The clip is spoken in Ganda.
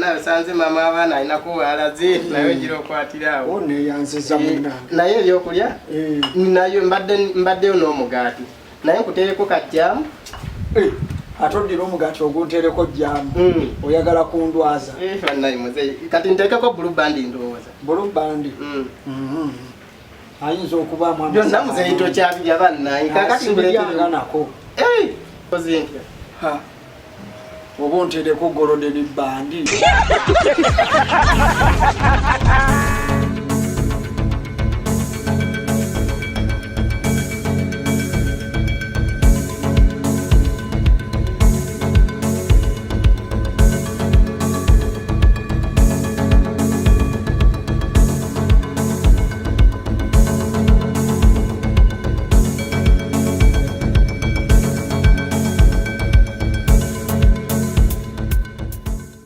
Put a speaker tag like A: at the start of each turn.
A: nawe sanze mama abana inako alaze nayo jiro kwatirawo
B: one yansisa munanga
A: naye ebyokulya nayo mbadde ono mugati naye nkutereko kajjamu
B: atodira omugati oguntereko jjamu oyagala kundwaza
A: naye muze kati ntekeko blue band ndowooza
B: blue band ayinza okubaamu
A: byonna muze ito kyabirya bannaye kakati
B: mbiryanga nako
A: kozintya
B: oba ontereko golden band